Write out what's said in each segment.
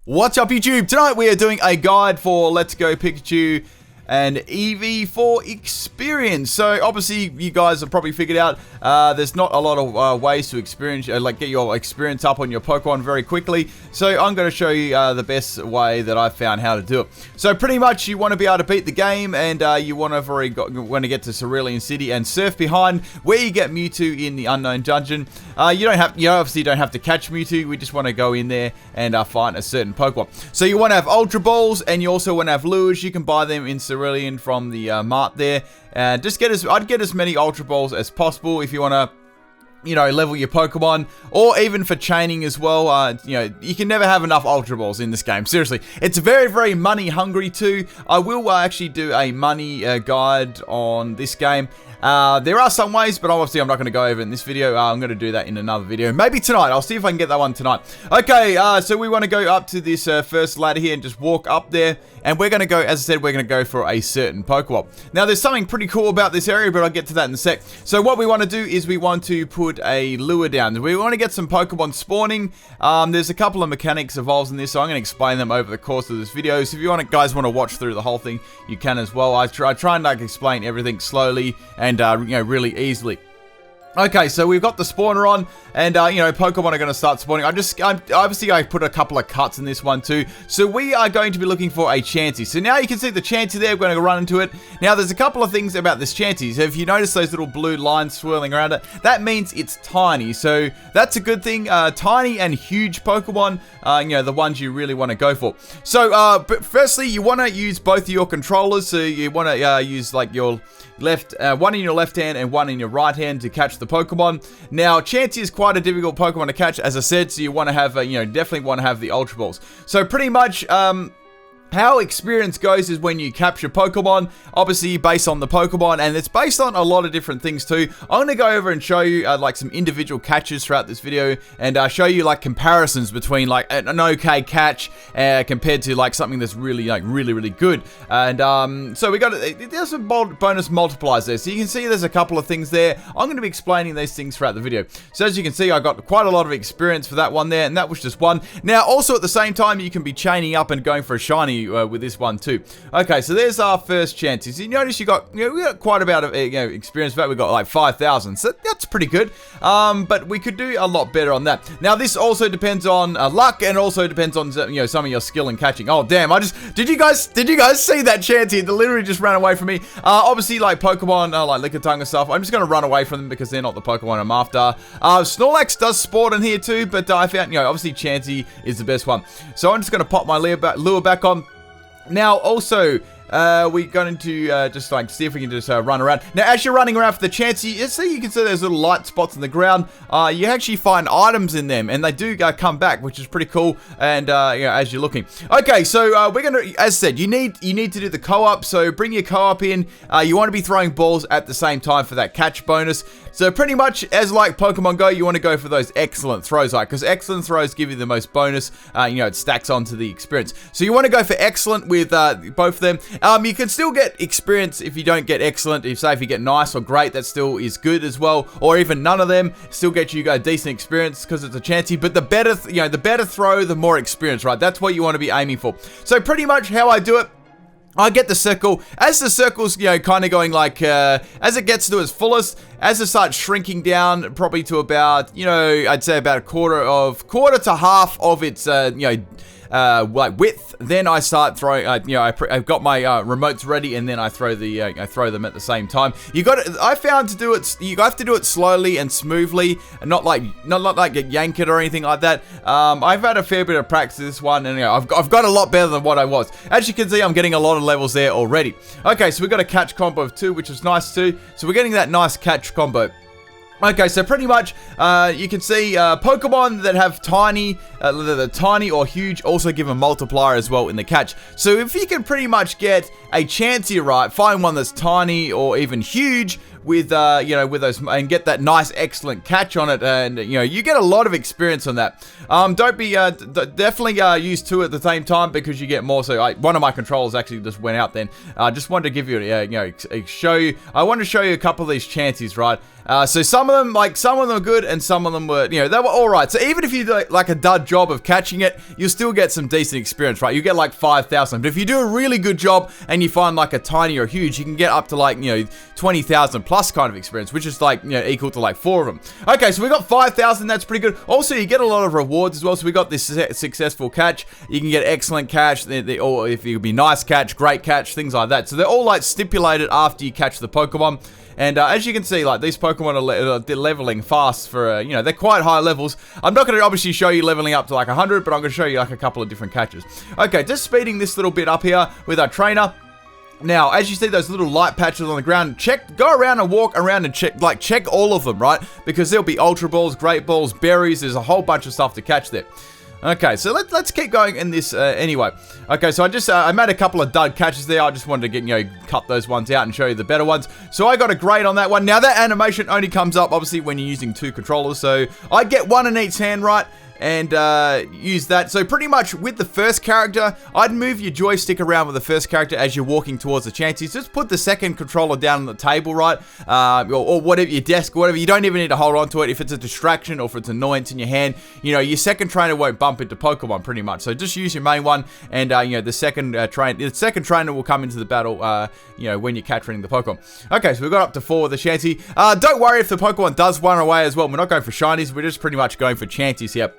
What's up, YouTube? Tonight we are doing a guide for Let's Go Pikachu and EV4 experience. So obviously you guys have probably figured out there's not a lot of ways to experience, get your experience up on your Pokemon very quickly. So I'm going to show you the best way that I've found how to do it. So pretty much you want to be able to beat the game, and you want to get to Cerulean City and surf behind where you get Mewtwo in the Unknown Dungeon. You obviously don't have to catch Mewtwo. We just want to go in there and find a certain Pokemon. So you want to have Ultra Balls, and you also want to have lures. You can buy them in Cerulean from the mart there. I'd get as many Ultra Balls as possible if you want to, level your Pokemon, or even for chaining as well. You can never have enough Ultra Balls in this game. Seriously, it's very, very money hungry too. I will actually do a money guide on this game. There are some ways, but obviously I'm not going to go over in this video. I'm going to do that in another video. Maybe tonight. I'll see if I can get that one tonight. Okay, so we want to go up to this first ladder here and just walk up there. And we're going to go, as I said, we're going to go for a certain Pokeball. Now, there's something pretty cool about this area, but I'll get to that in a sec. So what we want to do is we want to put a lure down. We want to get some Pokemon spawning. There's a couple of mechanics involved in this, so I'm going to explain them over the course of this video. So if you guys want to watch through the whole thing, you can as well. I try and explain everything slowly and really easily. Okay, so we've got the spawner on, and Pokemon are going to start spawning. Obviously I put a couple of cuts in this one too. So we are going to be looking for a Chansey. So now you can see the Chansey there. We're going to run into it. Now there's a couple of things about this Chansey. So if you notice those little blue lines swirling around it, that means it's tiny. So that's a good thing. Tiny and huge Pokemon, the ones you really want to go for. So but firstly, you want to use both of your controllers. So you want to use like your one in your left hand and one in your right hand to catch the Pokemon. Now, Chansey is quite a difficult Pokemon to catch, as I said, so you want to have, definitely want to have the Ultra Balls. So pretty much, how experience goes is when you capture Pokemon, obviously based on the Pokemon, and it's based on a lot of different things too. I'm going to go over and show you some individual catches throughout this video, and show you comparisons between an okay catch compared to something that's really really good. And so there's some bonus multipliers there, so you can see there's a couple of things there. I'm going to be explaining these things throughout the video. So as you can see, I got quite a lot of experience for that one there, and that was just one. Now also at the same time, you can be chaining up and going for a shiny with this one too. Okay, so there's our first Chansey. So you notice we got quite a bit of experience for that. We got 5,000, so that's pretty good. But we could do a lot better on that. Now this also depends on luck, and also depends on some of your skill in catching. Oh damn! Did you guys see that Chansey? It literally just ran away from me. Obviously Pokemon like Lickitung and stuff, I'm just gonna run away from them because they're not the Pokemon I'm after. Snorlax does spawn in here too, but I found obviously Chansey is the best one. So I'm just gonna pop my lure back on. Now, also, we're going to just see if we can just run around. Now, as you're running around for the Chansey, you can see those little light spots on the ground. You actually find items in them, and they do come back, which is pretty cool. And as you're looking, okay, so we're gonna, as I said, you need to do the co-op. So bring your co-op in. You want to be throwing balls at the same time for that catch bonus. So pretty much, as like Pokemon Go, you want to go for those excellent throws, because excellent throws give you the most bonus. It stacks onto the experience. So you want to go for excellent with both of them. You can still get experience if you don't get excellent. If you get nice or great, that still is good as well. Or even none of them still get you a decent experience because it's a Chansey. But the better, the better throw, the more experience, right? That's what you want to be aiming for. So pretty much how I do it, I get the circle. As the circle's, kind of going as it gets to its fullest, as it starts shrinking down, probably to about, I'd say about a quarter to half of its, width, then I start throwing. I've got my remotes ready, and then I throw them at the same time. I found to do it. You have to do it slowly and smoothly, and not like yank it or anything like that. I've had a fair bit of practice this one, and I've got a lot better than what I was. As you can see, I'm getting a lot of levels there already. Okay, so we've got a catch combo of 2, which is nice too. So we're getting that nice catch combo. Okay, so pretty much, you can see Pokemon that have tiny or huge also give a multiplier as well in the catch. So if you can pretty much get a Chansey right, find one that's tiny or even huge with with those, and get that nice excellent catch on it, and you get a lot of experience on that. Don't be definitely use two at the same time, because you get more. So one of my controllers actually just went out then. Just wanted to give you I wanted to show you a couple of these chances, right? So some of them are good, and some of them were, they were all right. So even if you do like a dud job of catching it, you'll still get some decent experience, right? You get like 5,000. But if you do a really good job and you find like a tiny or huge, you can get up to like 20,000 plus kind of experience, which is like equal to like 4 of them. Okay, so we got 5,000. That's pretty good. Also, you get a lot of rewards as well. So we got this successful catch. You can get excellent catch, or if you be nice catch, great catch, things like that. So they're all like stipulated after you catch the Pokemon. And as you can see, like, these Pokemon are leveling fast for, they're quite high levels. I'm not going to obviously show you leveling up to like 100, but I'm going to show you like a couple of different catches. Okay, just speeding this little bit up here with our trainer. Now, as you see those little light patches on the ground, go around and walk around and check all of them, right? Because there'll be Ultra Balls, Great Balls, berries. There's a whole bunch of stuff to catch there. Okay, so let's keep going in this anyway. Okay, so I made a couple of dud catches there. I just wanted to get, cut those ones out and show you the better ones. So I got a grade on that one. Now, that animation only comes up, obviously, when you're using 2 controllers. So I get 1 in each hand, right? And use that. So pretty much with the first character, I'd move your joystick around with the first character as you're walking towards the chances. Just put the second controller down on the table, right? Or whatever, your desk, or whatever. You don't even need to hold on to it if it's a distraction or if it's annoyance in your hand. Your second trainer won't bump into Pokemon pretty much. So just use your main one, and the second trainer will come into the battle when you're capturing the Pokemon. Okay, so we got up to 4 with the Chansey. Don't worry if the Pokemon does run away as well. We're not going for shinies. We're just pretty much going for Chanseys here.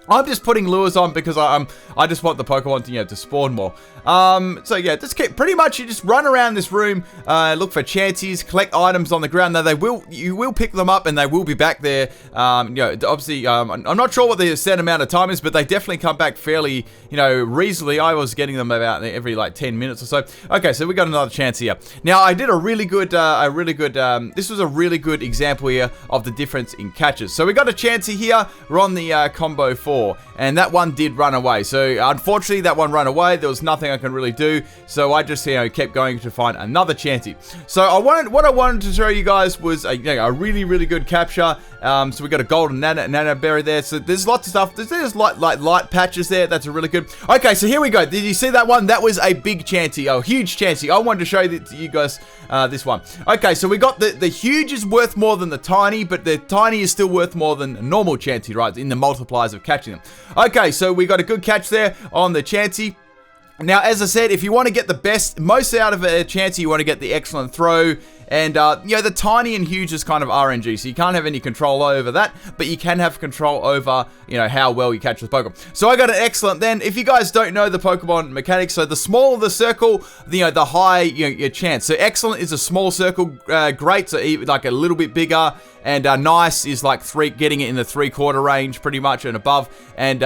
I'm just putting lures on because I just want the Pokemon to spawn more. So yeah, pretty much you just run around this room, look for Chanseys, collect items on the ground. Now you will pick them up and they will be back there. Obviously, I'm not sure what the set amount of time is, but they definitely come back fairly, reasonably. I was getting them about every like 10 minutes or so. Okay, so we got another Chansey here. Now I did a really good, this was a really good example here of the difference in catches. So we got a Chansey here. We're on the combo 4. And that one did run away. So unfortunately, that one ran away. There was nothing I can really do. So I just kept going to find another Chansey. So what I wanted to show you guys was a really, really good capture. So we got a golden nano berry there. So there's lots of stuff. There's light patches there. That's a really good. Okay, so here we go. Did you see that one? That was a big Chansey, a huge Chansey. I wanted to show you guys this one. Okay, so we got the huge is worth more than the tiny, but the tiny is still worth more than a normal Chansey, right? In the multipliers of catching them. Okay, so we got a good catch there on the Chansey. Now, as I said, if you want to get the most out of a Chansey, you want to get the excellent throw. And, the tiny and huge is kind of RNG, so you can't have any control over that, but you can have control over, how well you catch the Pokemon. So I got an excellent then. If you guys don't know the Pokemon mechanics, so the smaller the circle, the higher your chance. So excellent is a small circle, great, so like a little bit bigger, and nice is like getting it in the 3/4 range pretty much and above. And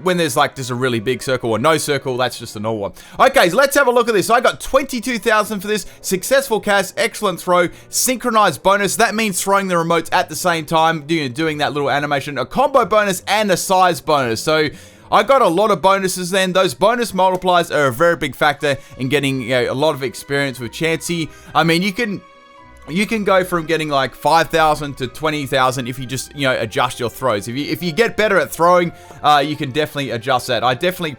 when there's like just a really big circle or no circle, that's just a normal one. Okay, so let's have a look at this. So I got 22,000 for this. Successful cast, excellent throw, synchronized bonus. That means throwing the remotes at the same time, doing that little animation, a combo bonus and a size bonus. So I got a lot of bonuses then. Those bonus multipliers are a very big factor in getting a lot of experience with Chansey. I mean, you can go from getting like 5,000 to 20,000 if you just, adjust your throws. If you get better at throwing, you can definitely adjust that. I definitely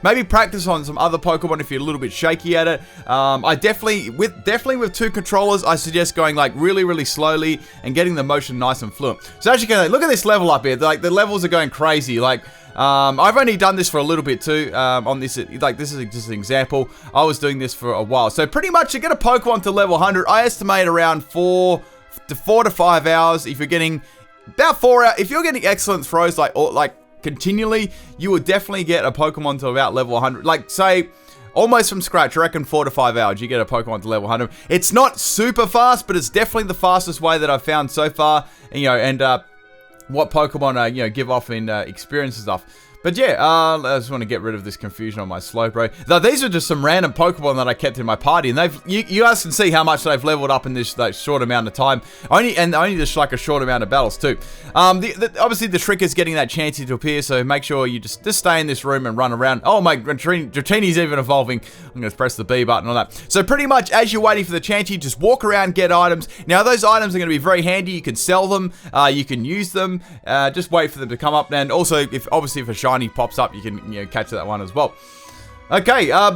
maybe practice on some other Pokemon if you're a little bit shaky at it. I definitely with 2 controllers, I suggest going like really, really slowly and getting the motion nice and fluent. So as you can see, look at this level up here. Like the levels are going crazy. Like, I've only done this for a little bit too, on this, this is just an example. I was doing this for a while. So pretty much to get a Pokemon to level 100, I estimate around 4 to 5 hours. If you're getting about 4 hours, if you're getting excellent throws, like continually, you will definitely get a Pokemon to about level 100. Like say, almost from scratch, I reckon 4 to 5 hours, you get a Pokemon to level 100. It's not super fast, but it's definitely the fastest way that I've found so far. And what Pokemon give off in experience and stuff. But yeah, I just want to get rid of this confusion on my Slowbro. Now, these are just some random Pokemon that I kept in my party, and you guys can see how much they've leveled up in this short amount of time. Only just like a short amount of battles too. Obviously the trick is getting that Chansey to appear, so make sure you just stay in this room and run around. Oh my, Dratini's even evolving. I'm going to press the B button on that. So pretty much as you're waiting for the Chansey, just walk around, get items. Now those items are going to be very handy. You can sell them, you can use them. Just wait for them to come up, and also if a shiny pops up, you can catch that one as well. Okay, yeah,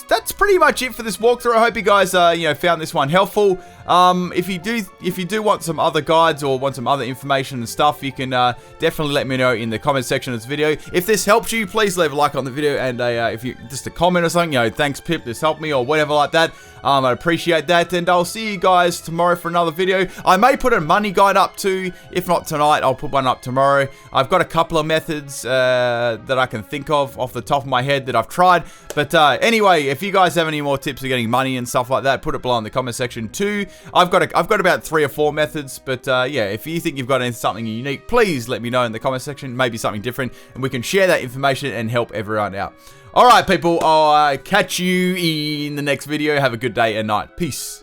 that's pretty much it for this walkthrough. I hope you guys found this one helpful. If you do want some other guides or want some other information and stuff, you can definitely let me know in the comment section of this video. If this helps you, please leave a like on the video, and if you just a comment or something, thanks Pip, this helped me, or whatever like that. I'd appreciate that, and I'll see you guys tomorrow for another video. I may put a money guide up too. If not tonight, I'll put one up tomorrow. I've got a couple of methods that I can think of off the top of my head that I've tried. But anyway, if you guys have any more tips of getting money and stuff like that, put it below in the comment section too. I've got about 3 or 4 methods, but yeah, if you think you've got something unique, please let me know in the comment section. Maybe something different, and we can share that information and help everyone out. Alright people, I'll catch you in the next video. Have a good day and night. Peace.